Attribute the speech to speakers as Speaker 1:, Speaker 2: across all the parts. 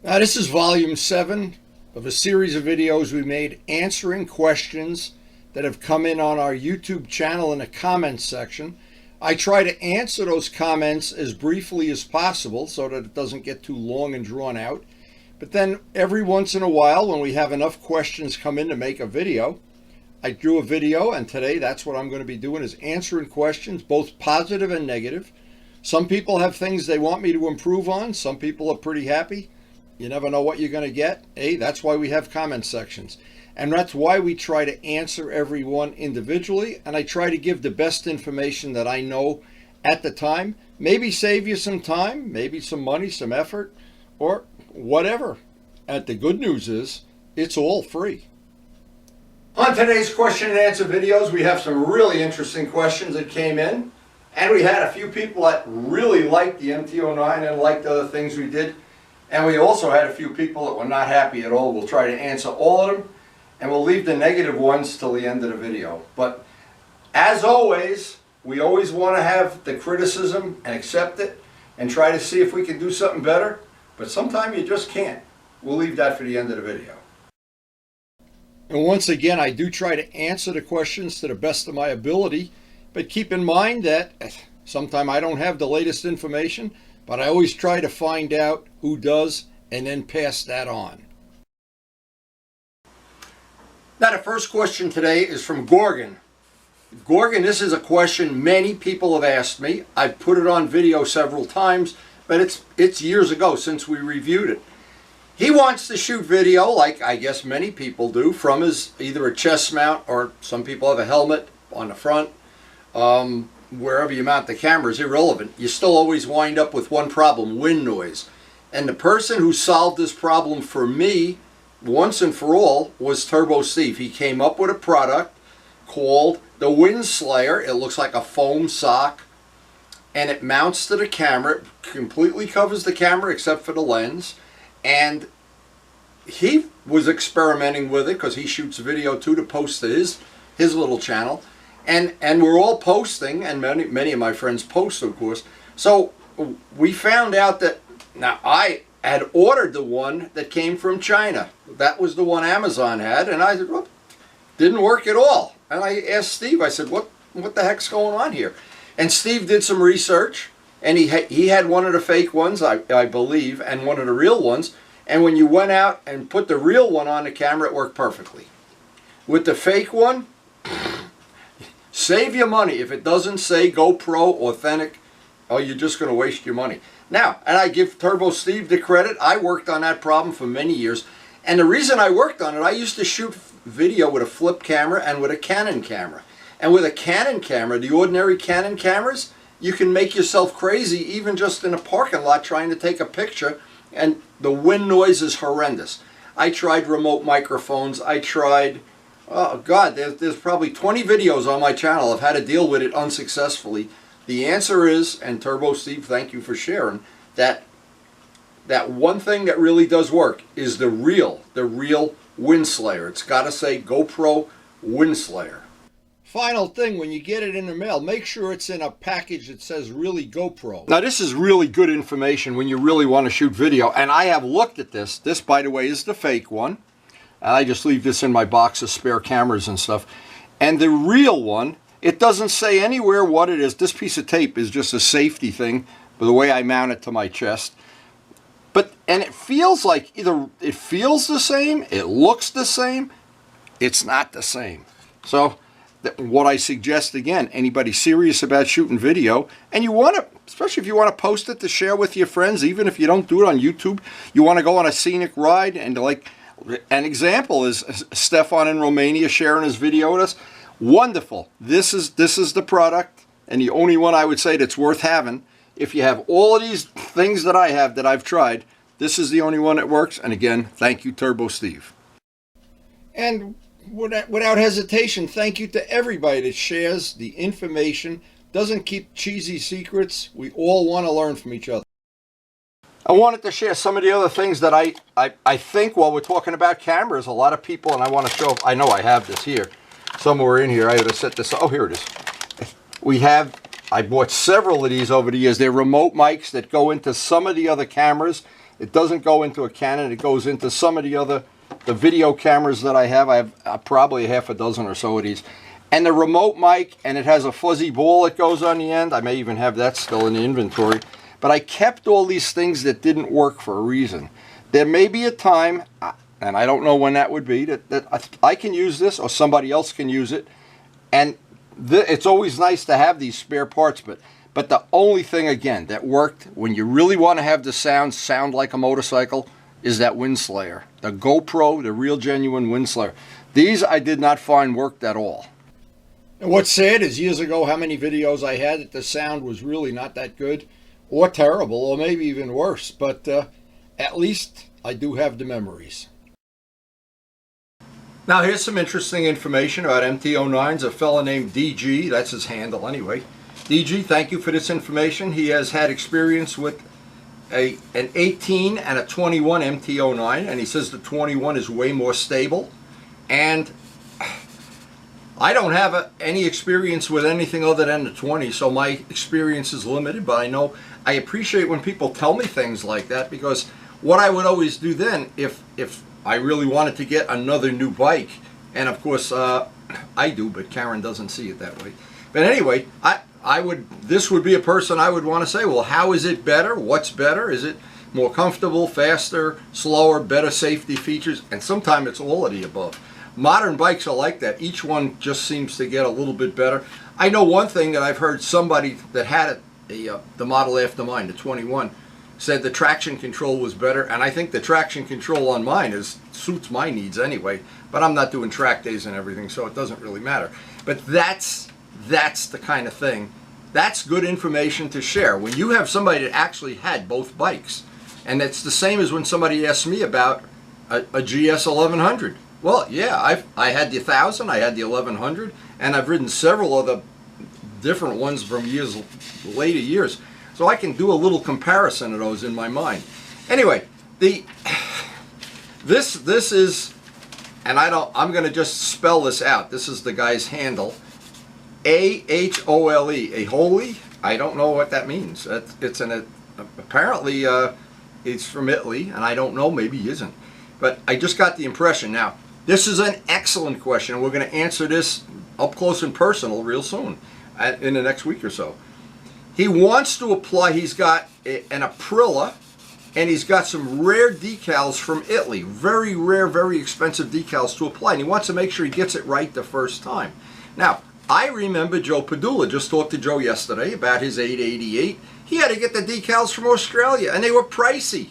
Speaker 1: Now, this is volume 7 of a series of videos we made answering questions that have come in on our YouTube channel in the comments section. I try to answer those comments as briefly as possible so that it doesn't get too long and drawn out. But then every once in a while, when we have enough questions come in to make a video, I do a video, and today that's what I'm going to be doing, is answering questions, both positive and negative. Some people have things they want me to improve on. Some people are pretty happy. You never know what you're going to get. Hey, that's why we have comment sections. And that's why we try to answer everyone individually. And I try to give the best information that I know at the time. Maybe save you some time, maybe some money, some effort, or whatever. And the good news is, it's all free. On today's question and answer videos, we have some really interesting questions that came in. And we had a few people that really liked the MT-09 and liked other things we did. And we also had a few people that were not happy at all. We'll try to answer all of them, and we'll leave the negative ones till the end of the video. But as always, we always want to have the criticism and accept it and try to see if we can do something better. But sometimes you just can't. We'll leave that for the end of the video. And once again, I do try to answer the questions to the best of my ability. But keep in mind that sometimes I don't have the latest information, but I always try to find out who does and then pass that on. Now, the first question today is from Gorgon. Gorgon, this is a question many people have asked me. I've put it on video several times, but it's years ago since we reviewed it. He wants to shoot video, like I guess many people do, from his either a chest mount, or some people have a helmet on the front. Wherever you mount the camera is irrelevant. You still always wind up with one problem: wind noise. And the person who solved this problem for me once and for all was Turbo Steve. He came up with a product called the Wind Slayer. It looks like a foam sock, and it mounts to the camera. It completely covers the camera except for the lens. And he was experimenting with it because he shoots video too to post to his little channel. And we're all posting, and many of my friends post, of course. So we found out that, now I had ordered the one that came from China. That was the one Amazon had, and I said, well, didn't work at all. And I asked Steve, I said, what the heck's going on here? And Steve did some research, and he had one of the fake ones, I believe, and one of the real ones. And when you went out and put the real one on the camera, it worked perfectly. With the fake one, save your money. If it doesn't say GoPro Authentic, oh, you're just going to waste your money. Now, and I give Turbo Steve the credit, I worked on that problem for many years. And the reason I worked on it, I used to shoot video with a flip camera and with a Canon camera. And with a Canon camera, the ordinary Canon cameras, you can make yourself crazy even just in a parking lot trying to take a picture, and the wind noise is horrendous. I tried remote microphones, I tried... Oh God, there's probably 20 videos on my channel of how to deal with it unsuccessfully. The answer is, and Turbo Steve, thank you for sharing, that one thing that really does work is the real Wind Slayer. It's got to say GoPro Wind Slayer. Final thing, when you get it in the mail, make sure it's in a package that says really GoPro. Now this is really good information when you really want to shoot video, and I have looked at this. This, by the way, is the fake one. I just leave this in my box of spare cameras and stuff. And the real one, it doesn't say anywhere what it is. This piece of tape is just a safety thing, by the way I mount it to my chest. And it feels like either it feels the same, it looks the same, it's not the same. So what I suggest, again, anybody serious about shooting video, and you want to, especially if you want to post it to share with your friends, even if you don't do it on YouTube, you want to go on a scenic ride, and like, an example is Stefan in Romania sharing his video with us. Wonderful. This is the product, and the only one I would say that's worth having. If you have all of these things that I have that I've tried, this is the only one that works. And again, thank you, Turbo Steve. And without hesitation, thank you to everybody that shares the information, doesn't keep cheesy secrets. We all want to learn from each other. I wanted to share some of the other things that I think while we're talking about cameras, a lot of people, and I want to show, I know I have this here, somewhere in here, I ought to set this, oh, here it is. I bought several of these over the years. They're remote mics that go into some of the other cameras. It doesn't go into a Canon. It goes into some of the video cameras that I have. I have probably half a dozen or so of these. And the remote mic, and it has a fuzzy ball that goes on the end. I may even have that still in the inventory. But I kept all these things that didn't work for a reason. There may be a time, and I don't know when that would be, that I can use this or somebody else can use it. And it's always nice to have these spare parts, but the only thing, again, that worked when you really want to have the sound like a motorcycle is that Windslayer. The GoPro, the real genuine Windslayer. These I did not find worked at all. And what's sad is years ago how many videos I had that the sound was really not that good or terrible or maybe even worse, but at least I do have the memories. Now here's some interesting information about MT-09s. A fella named DG, that's his handle anyway. DG, thank you for this information. He has had experience with an 18 and a 21 MT-09, and he says the 21 is way more stable. And I don't have any experience with anything other than the 20, so my experience is limited, but I appreciate when people tell me things like that, because what I would always do then, if I really wanted to get another new bike, and of course I do, but Karen doesn't see it that way. But anyway, this would be a person I would want to say, well, how is it better? What's better? Is it more comfortable, faster, slower, better safety features? And sometimes it's all of the above. Modern bikes are like that. Each one just seems to get a little bit better. I know one thing that I've heard somebody that had it, the model after mine, the 21, said the traction control was better, and I think the traction control on mine suits my needs anyway, but I'm not doing track days and everything, so it doesn't really matter. But that's the kind of thing. That's good information to share. When you have somebody that actually had both bikes, and it's the same as when somebody asks me about a GS 1100. Well, yeah, I had the 1000, I had the 1100, and I've ridden several other different ones from later years. So I can do a little comparison of those in my mind. Anyway, this is, and I'm going to just spell this out. This is the guy's handle. AHOLE, a holy. I don't know what that means. Apparently it's from Italy, and I don't know, maybe he isn't. But I just got the impression. Now, this is an excellent question. We're going to answer this up close and personal real soon, in the next week or so. He wants to apply, he's got an Aprilia, and he's got some rare decals from Italy. Very rare, very expensive decals to apply. And he wants to make sure he gets it right the first time. Now, I remember Joe Padula, just talked to Joe yesterday about his 888. He had to get the decals from Australia, and they were pricey.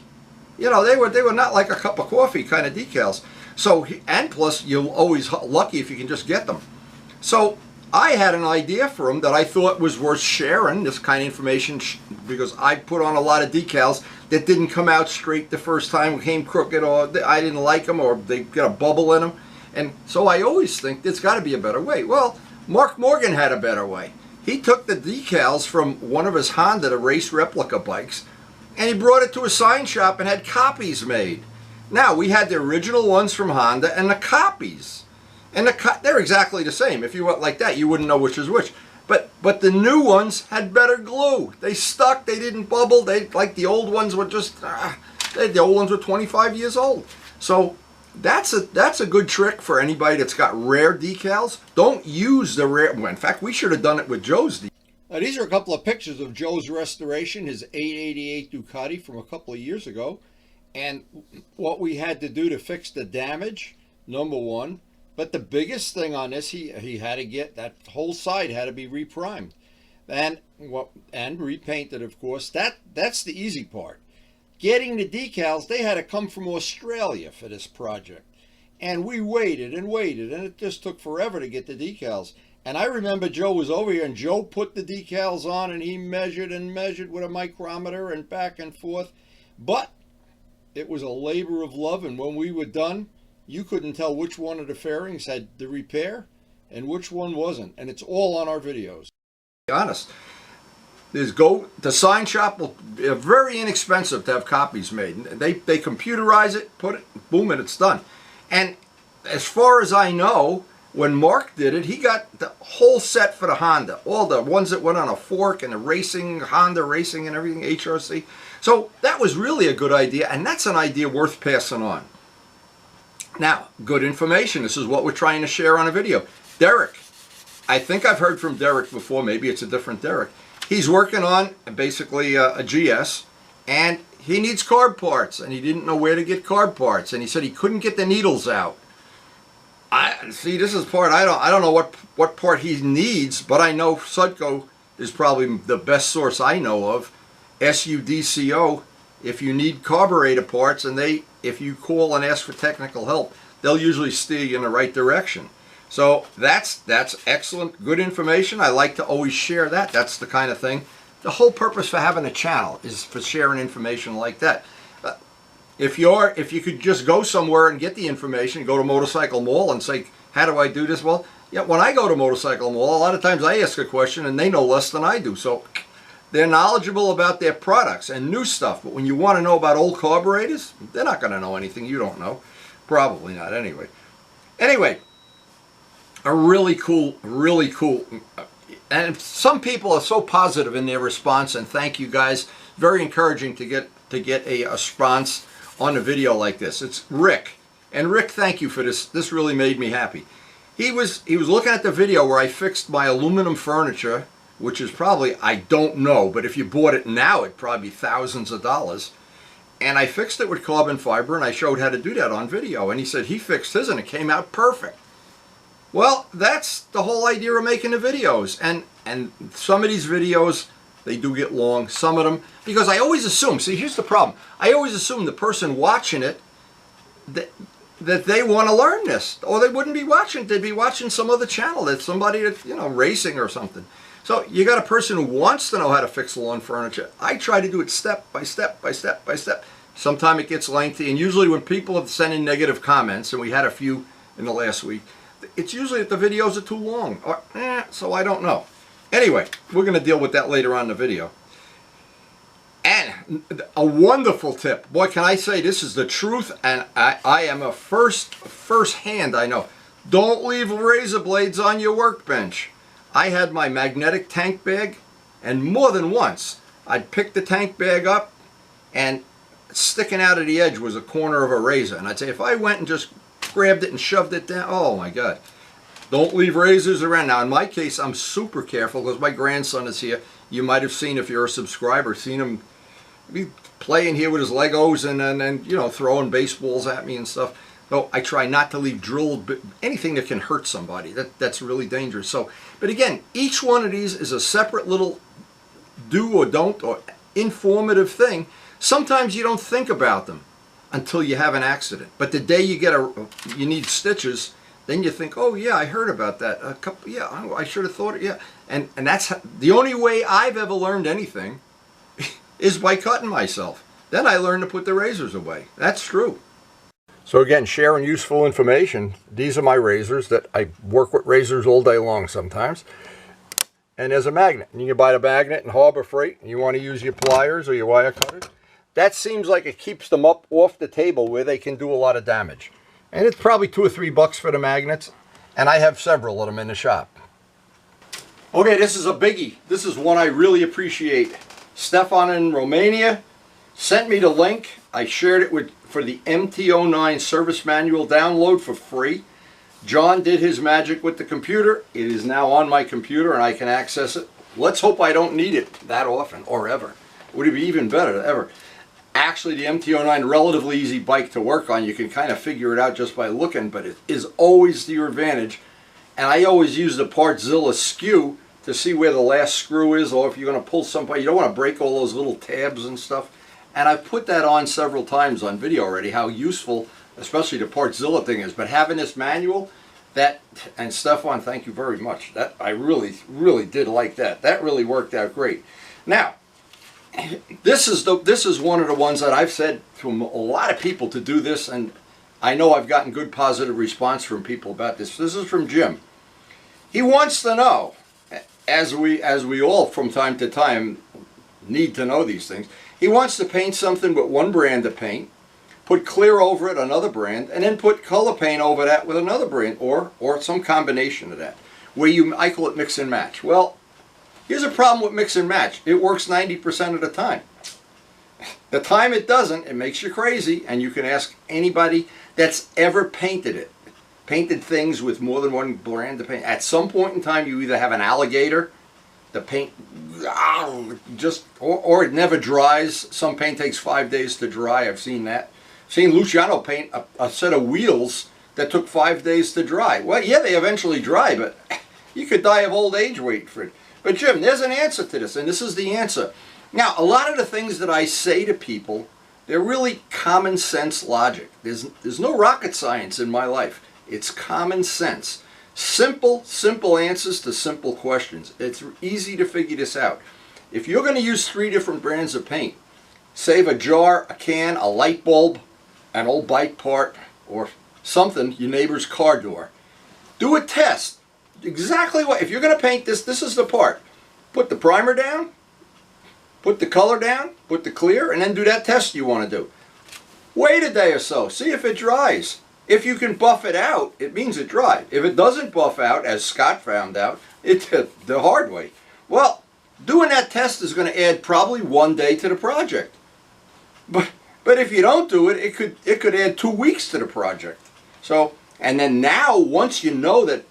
Speaker 1: You know, they were not like a cup of coffee kind of decals. So, and plus, you're always lucky if you can just get them. So, I had an idea for him that I thought was worth sharing, this kind of information, because I put on a lot of decals that didn't come out straight the first time, came crooked, or I didn't like them, or they got a bubble in them. And so I always think there's got to be a better way. Well, Mark Morgan had a better way. He took the decals from one of his Honda, the race replica bikes, and he brought it to a sign shop and had copies made. Now, we had the original ones from Honda and the copies. And they're exactly the same. If you went like that, you wouldn't know which is which. But the new ones had better glue. They stuck. They didn't bubble. Like the old ones were just. The old ones were 25 years old. So that's a good trick for anybody that's got rare decals. Don't use the rare. Well, in fact, we should have done it with Joe's decals. Now, these are a couple of pictures of Joe's restoration, his 888 Ducati from a couple of years ago, and what we had to do to fix the damage. Number one. But the biggest thing on this, he had to get, that whole side had to be reprimed and repainted, of course. That's the easy part. Getting the decals, they had to come from Australia for this project. And we waited and waited, and it just took forever to get the decals. And I remember Joe was over here, and Joe put the decals on, and he measured and measured with a micrometer and back and forth. But it was a labor of love, and when we were done, you couldn't tell which one of the fairings had the repair and which one wasn't. And it's all on our videos. To be honest, the sign shop will be very inexpensive to have copies made. They computerize it, put it, boom, and it's done. And as far as I know, when Mark did it, he got the whole set for the Honda. All the ones that went on a fork and the racing, Honda racing and everything, HRC. So that was really a good idea, and that's an idea worth passing on. Now, good information. This is what we're trying to share on a video. Derek. I think I've heard from Derek before. Maybe it's a different Derek. He's working on basically a GS, and he needs carb parts, and he didn't know where to get carb parts, and he said he couldn't get the needles out. See, this is part I don't know what part he needs, but I know Sudco is probably the best source I know of. SUDCO. If you need carburetor parts, and if you call and ask for technical help, they'll usually steer you in the right direction. So that's excellent, good information. I like to always share that. That's the kind of thing. The whole purpose for having a channel is for sharing information like that. If you could just go somewhere and get the information, go to Motorcycle Mall and say, how do I do this? Well, yeah, when I go to Motorcycle Mall, a lot of times I ask a question and they know less than I do. So they're knowledgeable about their products and new stuff. But when you want to know about old carburetors, they're not going to know anything you don't know. Probably not anyway. Anyway. A really cool, and some people are so positive in their response, and thank you guys. Very encouraging to get a response on a video like this. It's Rick, and Rick, thank you for this. This really made me happy. He was looking at the video where I fixed my aluminum furniture, which is probably, I don't know, but if you bought it now, it'd probably be thousands of dollars. And I fixed it with carbon fiber, and I showed how to do that on video. And he said he fixed his, and it came out perfect. Well, that's the whole idea of making the videos, and some of these videos, they do get long, some of them, because I always assume, see, here's the problem, I always assume the person watching it, that they want to learn this, or they wouldn't be watching it, they'd be watching some other channel, that's somebody that's, racing or something. So you got a person who wants to know how to fix lawn furniture. I try to do it step by step by step by step. Sometimes it gets lengthy, and usually when people have sent in negative comments, and we had a few in the last week, it's usually that the videos are too long, or so I don't know. Anyway, we're going to deal with that later on in the video. And a wonderful tip. Boy, can I say this is the truth, and I am a first hand, I know. Don't leave razor blades on your workbench. I had my magnetic tank bag, and more than once, I'd pick the tank bag up, and sticking out of the edge was a corner of a razor. And I'd say, if I went and just grabbed it and shoved it down, oh my God. Don't leave razors around. Now in my case, I'm super careful because my grandson is here. You might have seen, if you're a subscriber, seen him be playing here with his Legos and throwing baseballs at me and stuff. So I try not to leave drilled, anything that can hurt somebody. That's really dangerous. So, but again, each one of these is a separate little do or don't or informative thing. Sometimes you don't think about them until you have an accident. But the day you get you need stitches, then you think, oh yeah, I heard about that. I should have thought it, yeah. And that's the only way I've ever learned anything is by cutting myself. Then I learned to put the razors away. That's true. So again, sharing useful information. These are my razors that I work with razors all day long sometimes. And there's a magnet. And you can buy the magnet in Harbor Freight, and you want to use your pliers or your wire cutters. That seems like it keeps them up off the table where they can do a lot of damage. And it's probably $2 or $3 for the magnets. And I have several of them in the shop. Okay, this is a biggie. This is one I really appreciate. Stefan in Romania sent me the link. I shared it for the MT09 service manual download for free. John did his magic with the computer. It is now on my computer and I can access it. Let's hope I don't need it that often or ever. Would it be even better ever? Actually, the MT09, relatively easy bike to work on. You can kind of figure it out just by looking, but it is always to your advantage. And I always use the Partzilla skew to see where the last screw is, or if you're going to pull somebody, you don't want to break all those little tabs and stuff. And I've put that on several times on video already, how useful, especially the Partzilla thing is. But having this manual, and Stefan, thank you very much. That I really, really did like that. That really worked out great. Now, this is one of the ones that I've said to a lot of people to do this, and I know I've gotten good positive response from people about this. This is from Jim. He wants to know, as we all from time to time need to know these things, he wants to paint something with one brand of paint, put clear over it another brand, and then put color paint over that with another brand, or some combination of that, where I call it mix and match. Well, here's a problem with mix and match. It works 90% of the time. The time it doesn't, it makes you crazy, and you can ask anybody that's ever painted it. Painted things with more than one brand of paint. At some point in time, you either have an alligator, the paint just, or it never dries. Some paint takes 5 days to dry. I've seen that. Seen Luciano paint a set of wheels that took 5 days to dry. Well, yeah, they eventually dry, but you could die of old age waiting for it. But Jim, there's an answer to this, and this is the answer. Now, a lot of the things that I say to people, they're really common sense logic. There's no rocket science in my life. It's common sense. Simple answers to simple questions. It's easy to figure this out. If you're going to use 3 different brands of paint, save a jar, a can, a light bulb, an old bike part, or something, your neighbor's car door, do a test. Exactly what, if you're going to paint this, this is the part. Put the primer down, put the color down, put the clear, and then do that test you want to do. Wait a day or so, see if it dries. If you can buff it out, it means it dried. If it doesn't buff out, as Scott found out, the hard way. Well, doing that test is going to add probably 1 day to the project. But if you don't do it, it could add 2 weeks to the project. So, and then now, once you know that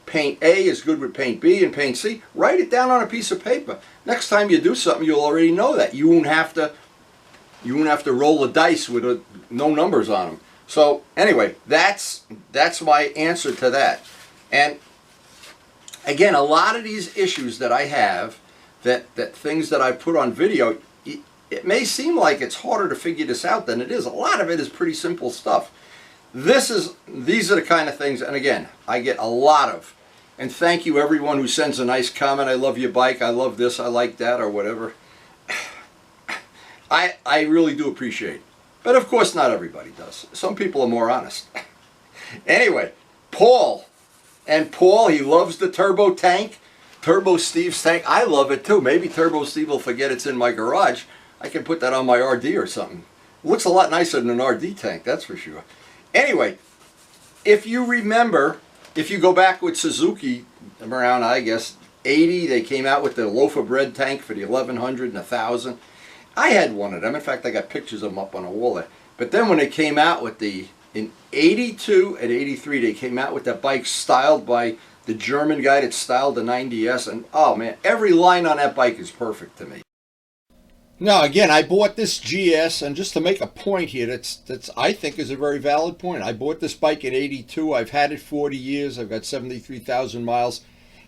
Speaker 1: paint A is good with paint B and paint C, write it down on a piece of paper. Next time you do something, you'll already know that. You won't have to roll the dice with no numbers on them. So anyway, that's my answer to that. And again, a lot of these issues that I have, that things that I put on video, it may seem like it's harder to figure this out than it is. A lot of it is pretty simple stuff. These are the kind of things, and again, I get a lot of, and thank you everyone who sends a nice comment. I love your bike, I love this, I like that, or whatever. I really do appreciate it. But of course not everybody does. Some people are more honest. Anyway, Paul, he loves the Turbo tank. Turbo Steve's tank, I love it too. Maybe Turbo Steve will forget it's in my garage. I can put that on my RD or something. It looks a lot nicer than an RD tank, that's for sure. Anyway, if you remember, if you go back with Suzuki, around, I guess, 80, they came out with the loaf of bread tank for the 1100 and 1000. I had one of them. In fact, I got pictures of them up on a wall there. But then when they came out with in 82 and 83, they came out with that bike styled by the German guy that styled the 90S. And oh man, every line on that bike is perfect to me. Now again, I bought this GS, and just to make a point here, that's I think is a very valid point. I bought this bike in 82. I've had it 40 years. I've got 73,000 miles.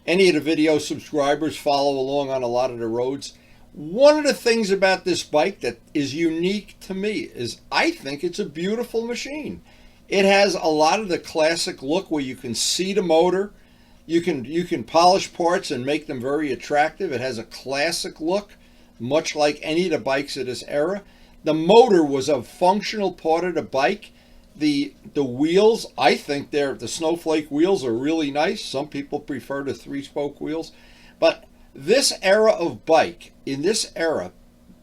Speaker 1: Any of the video subscribers follow along on a lot of the roads. One of the things about this bike that is unique to me is I think it's a beautiful machine. It has a lot of the classic look where you can see the motor. You can polish parts and make them very attractive. It has a classic look, much like any of the bikes of this era. The motor was a functional part of the bike. The wheels, I think the snowflake wheels are really nice. Some people prefer the 3-spoke wheels. But this era of bike, in this era,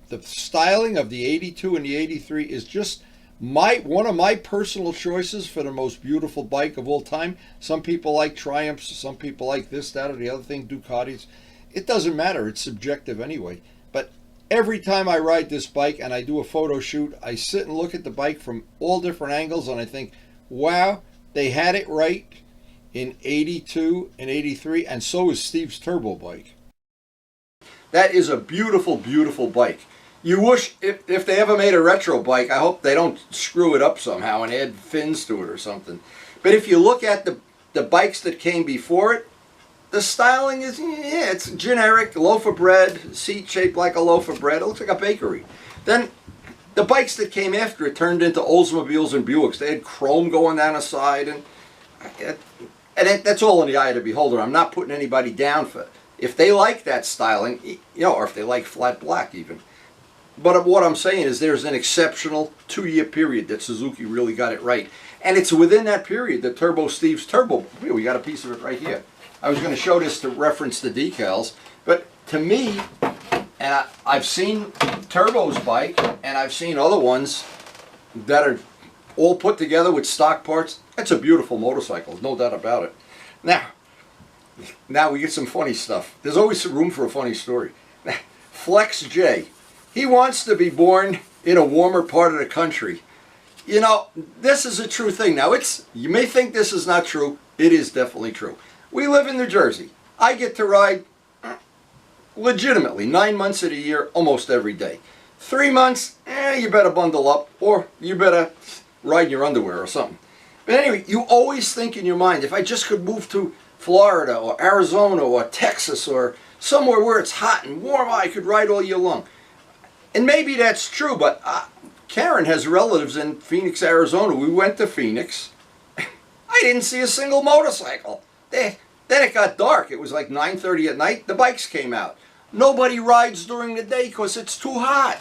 Speaker 1: the styling of the 82 and the 83 is just one of my personal choices for the most beautiful bike of all time. Some people like Triumphs, some people like this, that, or the other thing, Ducatis. It doesn't matter, it's subjective anyway. But every time I ride this bike and I do a photo shoot, I sit and look at the bike from all different angles and I think, wow, they had it right in 82 and 83, and so is Steve's Turbo bike. That is a beautiful, beautiful bike. You wish, if they ever made a retro bike, I hope they don't screw it up somehow and add fins to it or something. But if you look at the bikes that came before it, the styling is, yeah, it's generic, loaf of bread, seat shaped like a loaf of bread. It looks like a bakery. Then the bikes that came after it turned into Oldsmobiles and Buicks. They had chrome going down the side, and that's all in the eye of the beholder. I'm not putting anybody down for it. If they like that styling, or if they like flat black even. But what I'm saying is there's an exceptional 2-year period that Suzuki really got it right. And it's within that period that Turbo Steve's Turbo, we got a piece of it right here. I was going to show this to reference the decals, but to me, and I've seen Turbo's bike, and I've seen other ones that are all put together with stock parts. It's a beautiful motorcycle, no doubt about it. Now we get some funny stuff. There's always room for a funny story. Flex J. He wants to be born in a warmer part of the country. You know, this is a true thing. Now, you may think this is not true. It is definitely true. We live in New Jersey. I get to ride legitimately 9 months of the year, almost every day. 3 months, you better bundle up, or you better ride in your underwear or something. But anyway, you always think in your mind, if I just could move to Florida or Arizona or Texas or somewhere where it's hot and warm, I could ride all year long. And maybe that's true, but Karen has relatives in Phoenix, Arizona. We went to Phoenix. I didn't see a single motorcycle. Then it got dark. It was like 9:30 at night. The bikes came out. Nobody rides during the day because it's too hot.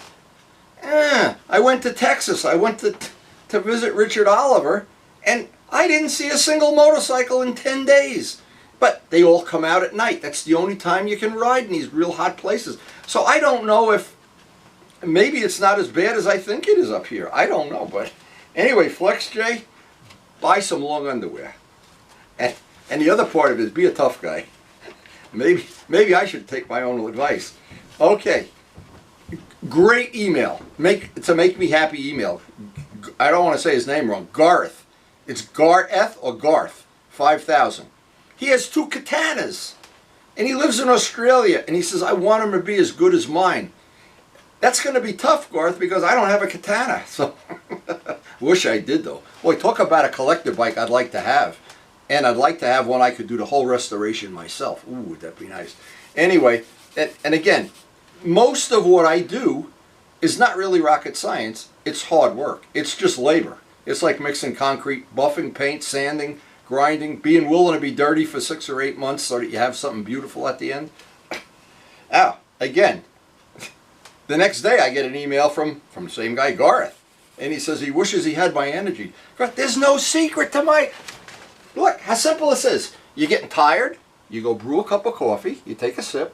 Speaker 1: I went to Texas. I went to visit Richard Oliver, and I didn't see a single motorcycle in 10 days. But they all come out at night. That's the only time you can ride in these real hot places. So I don't know if, maybe it's not as bad as I think it is up here. I don't know. But anyway, Flex J, buy some long underwear. And the other part of it is be a tough guy. Maybe I should take my own advice. Okay. Great email. It's a make me happy email. I don't want to say his name wrong. Garth. It's Garth or Garth. 5,000. He has 2 katanas. And he lives in Australia. And he says, I want them to be as good as mine. That's going to be tough, Garth, because I don't have a katana. So, wish I did, though. Boy, talk about a collector bike I'd like to have. And I'd like to have one I could do the whole restoration myself. Ooh, would that be nice. Anyway, and again, most of what I do is not really rocket science. It's hard work. It's just labor. It's like mixing concrete, buffing, paint, sanding, grinding, being willing to be dirty for 6 or 8 months so that you have something beautiful at the end. Again, the next day I get an email from the same guy, Garth. And he says he wishes he had my energy. Garth, there's no secret to my... Look, how simple this is. You're getting tired, you go brew a cup of coffee, you take a sip.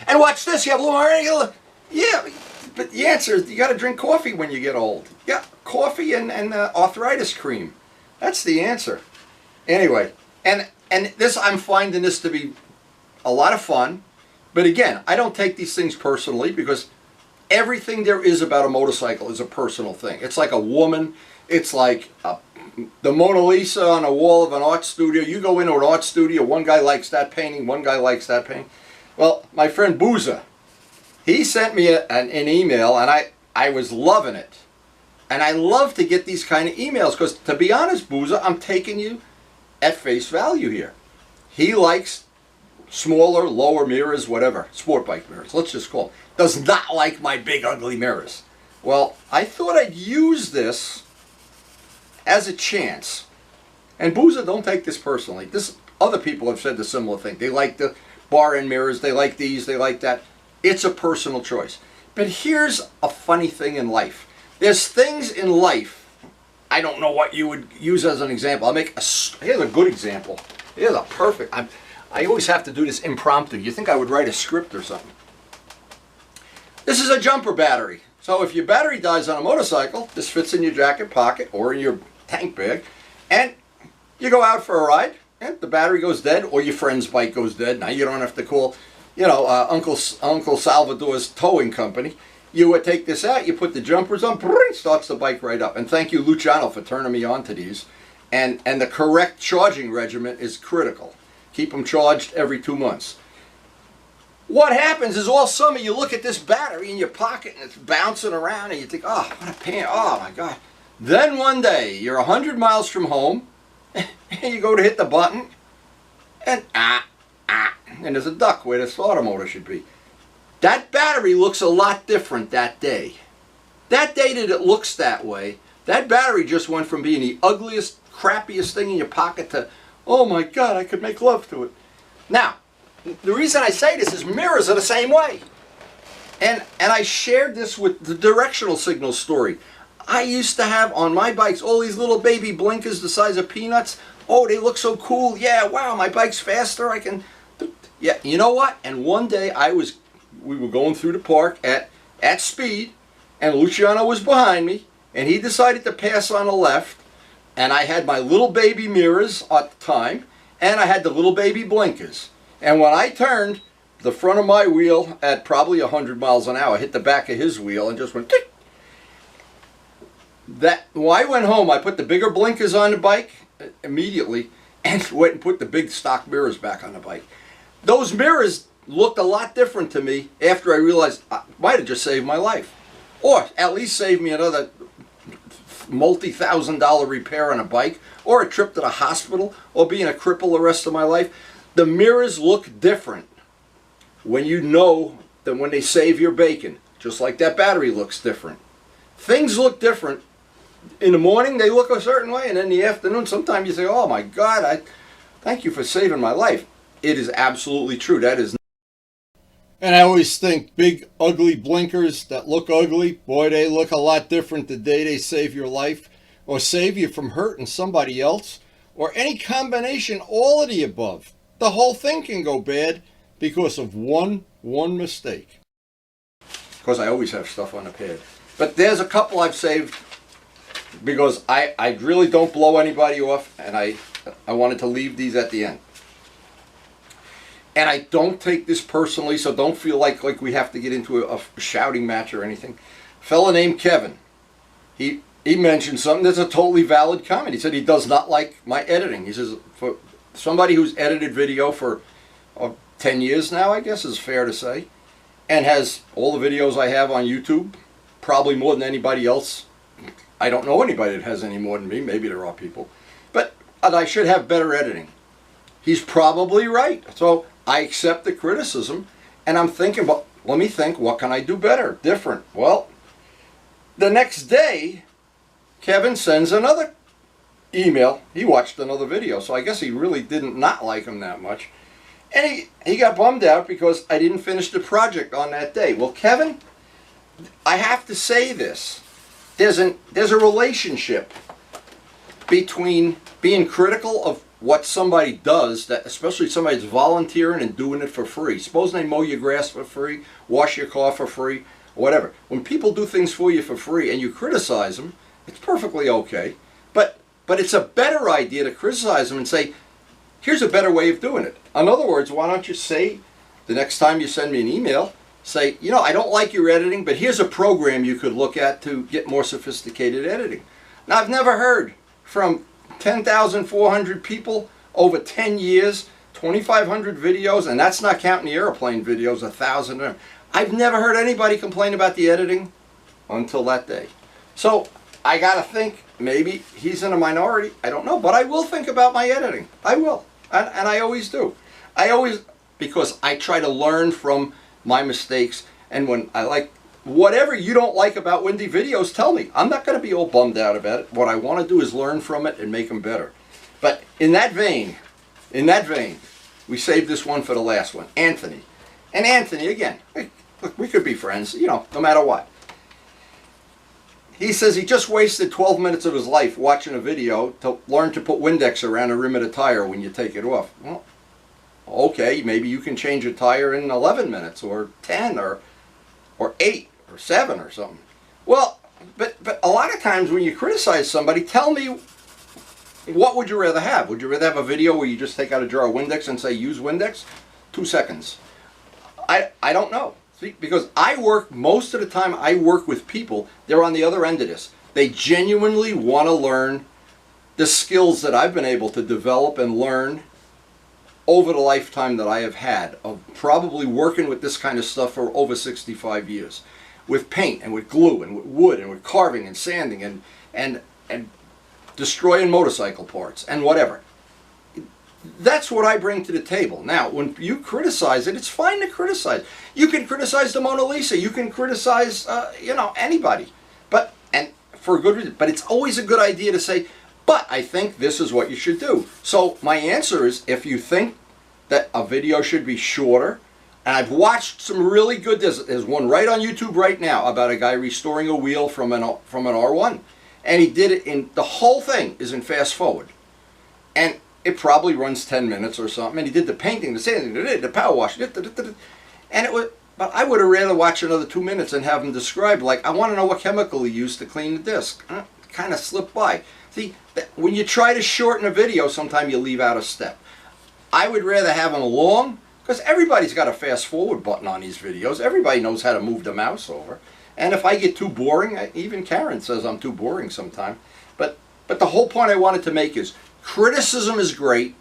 Speaker 1: And watch this, you have a little... Yeah, but the answer is you got to drink coffee when you get old. Yeah, coffee and arthritis cream. That's the answer. Anyway, and this, I'm finding this to be a lot of fun. But again, I don't take these things personally because everything there is about a motorcycle is a personal thing. It's like a woman. It's like the Mona Lisa on a wall of an art studio. You go into an art studio, one guy likes that painting, one guy likes that painting. Well, my friend Booza, he sent me an email, and I was loving it. And I love to get these kind of emails because, to be honest, Booza, I'm taking you at face value here. He likes smaller, lower mirrors, whatever, sport bike mirrors, let's just call them. Does not like my big, ugly mirrors. Well, I thought I'd use this as a chance. And Booza, don't take this personally. Other people have said the similar thing. They like the bar end mirrors, they like these, they like that. It's a personal choice. But here's a funny thing in life. There's things in life, I don't know what you would use as an example. Here's a good example. Here's a perfect, I always have to do this impromptu. You think I would write a script or something. This is a jumper battery. So if your battery dies on a motorcycle, this fits in your jacket pocket or in your tank bag, and you go out for a ride, and the battery goes dead, or your friend's bike goes dead. Now you don't have to call, Uncle Salvador's towing company. You would take this out, you put the jumpers on, starts the bike right up. And thank you, Luciano, for turning me on to these. And the correct charging regimen is critical. Keep them charged every 2 months. What happens is all summer you look at this battery in your pocket and it's bouncing around and you think, oh, what a pain, oh my God. Then one day you're 100 miles from home and you go to hit the button and and there's a duck where the starter motor should be. That battery looks a lot different that day. That day that it looks that way, that battery just went from being the ugliest, crappiest thing in your pocket to, oh my God, I could make love to it. Now, the reason I say this is mirrors are the same way. And I shared this with the directional signal story. I used to have on my bikes all these little baby blinkers the size of peanuts. Oh, they look so cool. Yeah, wow, my bike's faster. I can... Yeah, you know what? And one day we were going through the park at speed, and Luciano was behind me, and he decided to pass on the left, and I had my little baby mirrors at the time, and I had the little baby blinkers. And when I turned, the front of my wheel at probably 100 miles an hour hit the back of his wheel and just went tick. When I went home, I put the bigger blinkers on the bike immediately and went and put the big stock mirrors back on the bike. Those mirrors looked a lot different to me after I realized I might have just saved my life. Or at least saved me another multi-$1,000 repair on a bike, or a trip to the hospital, or being a cripple the rest of my life. The mirrors look different when you know that when they save your bacon, just like that battery looks different. Things look different. In the morning they look a certain way, and in the afternoon sometimes you say, oh my God, thank you for saving my life. It is absolutely true. That is. And I always think big ugly blinkers that look ugly, boy, they look a lot different the day they save your life or save you from hurting somebody else, or any combination, all of the above. The whole thing can go bad because of one mistake. Because I always have stuff on the pad. But there's a couple I've saved because I really don't blow anybody off, and I wanted to leave these at the end. And I don't take this personally, so don't feel like we have to get into a shouting match or anything. A fella named Kevin, he mentioned something that's a totally valid comment. He said he does not like my editing. He says, for somebody who's edited video for 10 years now, I guess is fair to say, and has all the videos I have on YouTube, probably more than anybody else. I don't know anybody that has any more than me. Maybe there are people. But I should have better editing. He's probably right. So I accept the criticism, and I'm thinking, well, let me think, what can I do better, different? Well, the next day, Kevin sends another email. He watched another video, so I guess he really didn't not like him that much. And he got bummed out because I didn't finish the project on that day. Well, Kevin, I have to say this. There's a relationship between being critical of what somebody does, that especially somebody that's volunteering and doing it for free. Suppose they mow your grass for free, wash your car for free, whatever. When people do things for you for free and you criticize them, it's perfectly okay. But it's a better idea to criticize them and say, here's a better way of doing it. In other words, why don't you say, the next time you send me an email, say, you know, I don't like your editing, but here's a program you could look at to get more sophisticated editing. Now, I've never heard from 10,400 people over 10 years, 2,500 videos, and that's not counting the airplane videos, 1,000 of them. I've never heard anybody complain about the editing until that day. So I gotta think, maybe he's in a minority, I don't know, but I will think about my editing. I will, and I always do. Because I try to learn from my mistakes, and when I like, whatever you don't like about Windy videos, tell me. I'm not going to be all bummed out about it. What I want to do is learn from it and make them better. But in that vein, we saved this one for the last one. Anthony. And Anthony, again, look, we could be friends, you know, no matter what. He says he just wasted 12 minutes of his life watching a video to learn to put Windex around the rim of the tire when you take it off. Well, okay, maybe you can change a tire in 11 minutes or 10 or 8 or 7 or something. Well, but a lot of times when you criticize somebody, tell me, what would you rather have? Would you rather have a video where you just take out a jar of Windex and say, use Windex? 2 seconds. I don't know. See, because I work, most of the time I work with people, they're on the other end of this. They genuinely want to learn the skills that I've been able to develop and learn over the lifetime that I have had of probably working with this kind of stuff for over 65 years. With paint and with glue and with wood and with carving and sanding and destroying motorcycle parts and whatever. That's what I bring to the table. Now, when you criticize it, it's fine to criticize. You can criticize the Mona Lisa. You can criticize, anybody. And for a good reason. But it's always a good idea to say, but I think this is what you should do. So my answer is, if you think that a video should be shorter, and I've watched some really good, there's one right on YouTube right now about a guy restoring a wheel from an R1. And he did it in, the whole thing is in fast forward. And it probably runs 10 minutes or something. And he did the painting, the sanding, the power wash, and it was, but I would have rather watch another 2 minutes and have him describe, like, I want to know what chemical he used to clean the disc. Kind of slipped by. See, when you try to shorten a video, sometimes you leave out a step. I would rather have them long, Because everybody's got a fast forward button on these videos. Everybody knows how to move the mouse over. And if I get too boring, even Karen says I'm too boring sometimes. But the whole point I wanted to make is criticism is great.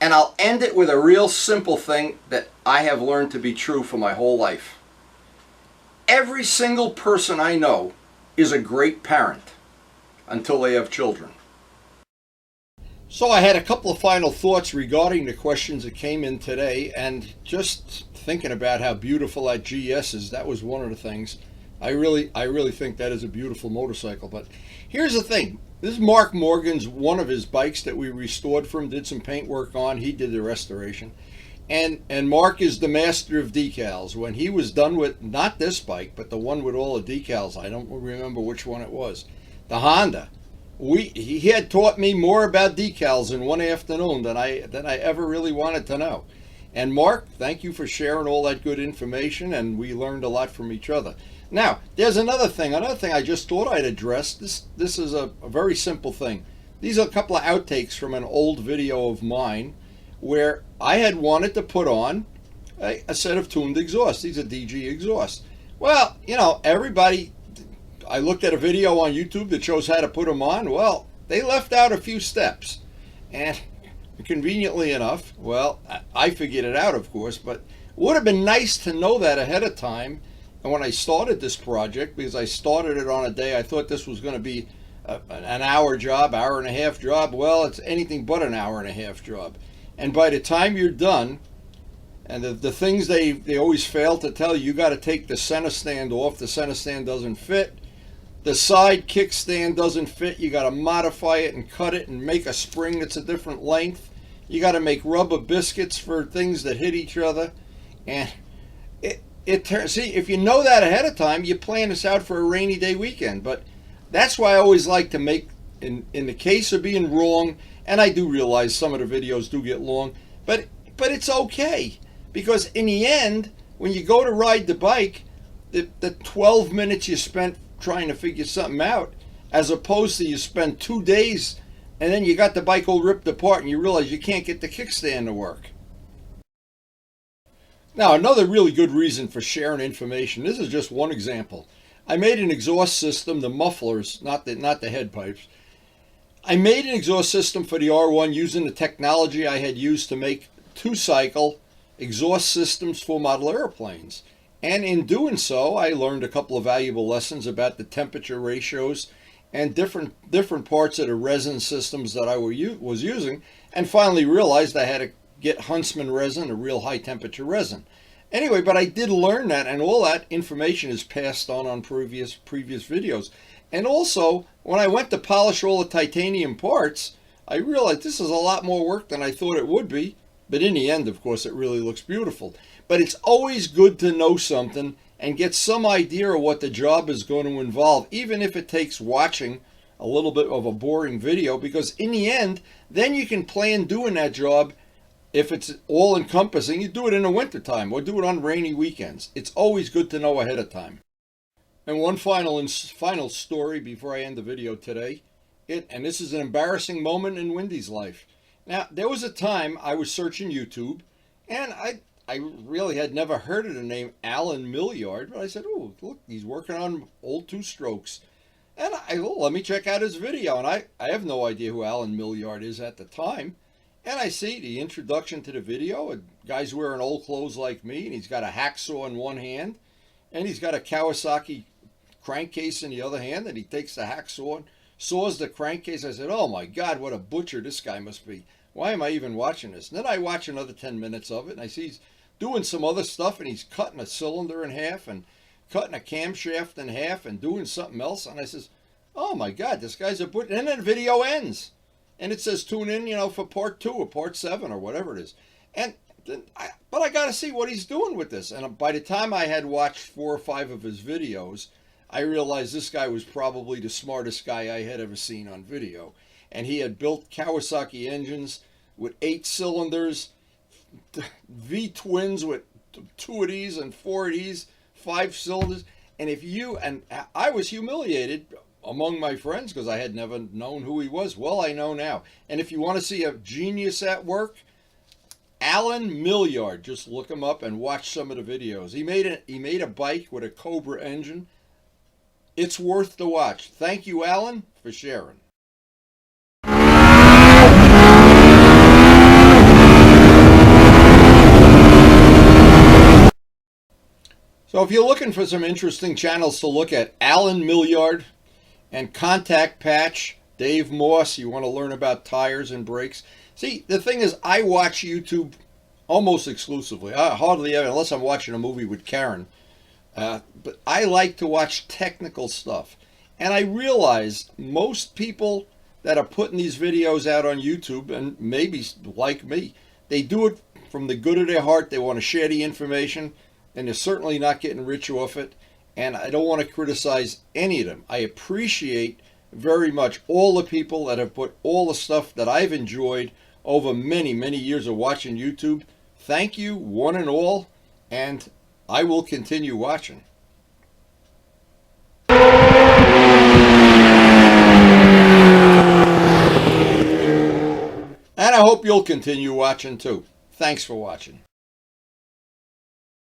Speaker 1: And I'll end it with a real simple thing that I have learned to be true for my whole life. Every single person I know is a great parent until they have children. So I had a couple of final thoughts regarding the questions that came in today, and just thinking about how beautiful that GS is, that was one of the things. I really think that is a beautiful motorcycle. But here's the thing. This is Mark Morgan's, one of his bikes that we restored for him, did some paint work on. He did the restoration. And Mark is the master of decals. When he was done with, not this bike, but the one with all the decals, I don't remember which one it was, the Honda. He had taught me more about decals in one afternoon than I ever really wanted to know. And Mark, thank you for sharing all that good information, and we learned a lot from each other. Now, there's another thing I just thought I'd address. This is a very simple thing. These are a couple of outtakes from an old video of mine where I had wanted to put on a set of tuned exhausts. These are DG exhausts. Well, you know, everybody, I looked at a video on YouTube that shows how to put them on. Well, they left out a few steps. And conveniently enough, well, I figured it out, of course, but it would have been nice to know that ahead of time. And when I started this project, because I started it on a day I thought this was going to be an hour job, hour and a half job, well, it's anything but an hour and a half job. And by the time you're done, and the things they always fail to tell you, you got to take the center stand off. The center stand doesn't fit. The side kickstand doesn't fit. You got to modify it and cut it and make a spring that's a different length. You got to make rubber biscuits for things that hit each other. And see, if you know that ahead of time, you plan this out for a rainy day weekend. But that's why I always like to make, in the case of being wrong, and I do realize some of the videos do get long, but it's okay. Because in the end, when you go to ride the bike, the 12 minutes you spent trying to figure something out, as opposed to you spend 2 days and then you got the bike all ripped apart and you realize you can't get the kickstand to work. Now, another really good reason for sharing information, this is just one example. I made an exhaust system, the mufflers, not the head pipes. I made an exhaust system for the R1 using the technology I had used to make 2-cycle exhaust systems for model airplanes. And in doing so, I learned a couple of valuable lessons about the temperature ratios and different parts of the resin systems that I was using, and finally realized I had to get Huntsman resin, a real high temperature resin. Anyway, but I did learn that, and all that information is passed on previous videos. And also, when I went to polish all the titanium parts, I realized this is a lot more work than I thought it would be. But in the end, of course, it really looks beautiful. But it's always good to know something and get some idea of what the job is going to involve, even if it takes watching a little bit of a boring video, because in the end, then you can plan doing that job. If it's all encompassing, you do it in the wintertime or do it on rainy weekends. It's always good to know ahead of time. And one final story before I end the video today. And this is an embarrassing moment in Wendy's life. Now, there was a time I was searching YouTube, and I really had never heard of the name Alan Milliard, but I said, oh, look, he's working on old 2-strokes. And let me check out his video. And I have no idea who Alan Milliard is at the time. And I see the introduction to the video. A guy's wearing old clothes like me, and he's got a hacksaw in one hand, and he's got a Kawasaki crankcase in the other hand, and he takes the hacksaw and saws the crankcase. I said, oh my God, what a butcher this guy must be. Why am I even watching this? And then I watch another 10 minutes of it, and I see he's doing some other stuff, and he's cutting a cylinder in half and cutting a camshaft in half and doing something else. And I says, oh my God, this guy's a butcher. And then the video ends. And it says tune in, for part 2 or part 7 or whatever it is. But I got to see what he's doing with this. And by the time I had watched 4 or 5 of his videos, I realized this guy was probably the smartest guy I had ever seen on video. And he had built Kawasaki engines with 8 cylinders, V-twins with 2 of these and 4 of these, 5 cylinders. And I was humiliated among my friends because I had never known who he was. Well, I know now. And if you want to see a genius at work, Alan Milliard. Just look him up and watch some of the videos. He made a bike with a Cobra engine. It's worth the watch. Thank you, Alan, for sharing. So if you're looking for some interesting channels to look at, Alan Milliard and Contact Patch, Dave Moss, you want to learn about tires and brakes. See, the thing is, I watch YouTube almost exclusively. Hardly ever, unless I'm watching a movie with Karen. But I like to watch technical stuff. And I realize most people that are putting these videos out on YouTube, and maybe like me, they do it from the good of their heart. They want to share the information, and they're certainly not getting rich off it. And I don't want to criticize any of them. I appreciate very much all the people that have put all the stuff that I've enjoyed over many, many years of watching YouTube. Thank you, one and all, and I will continue watching. And I hope you'll continue watching too. Thanks for watching.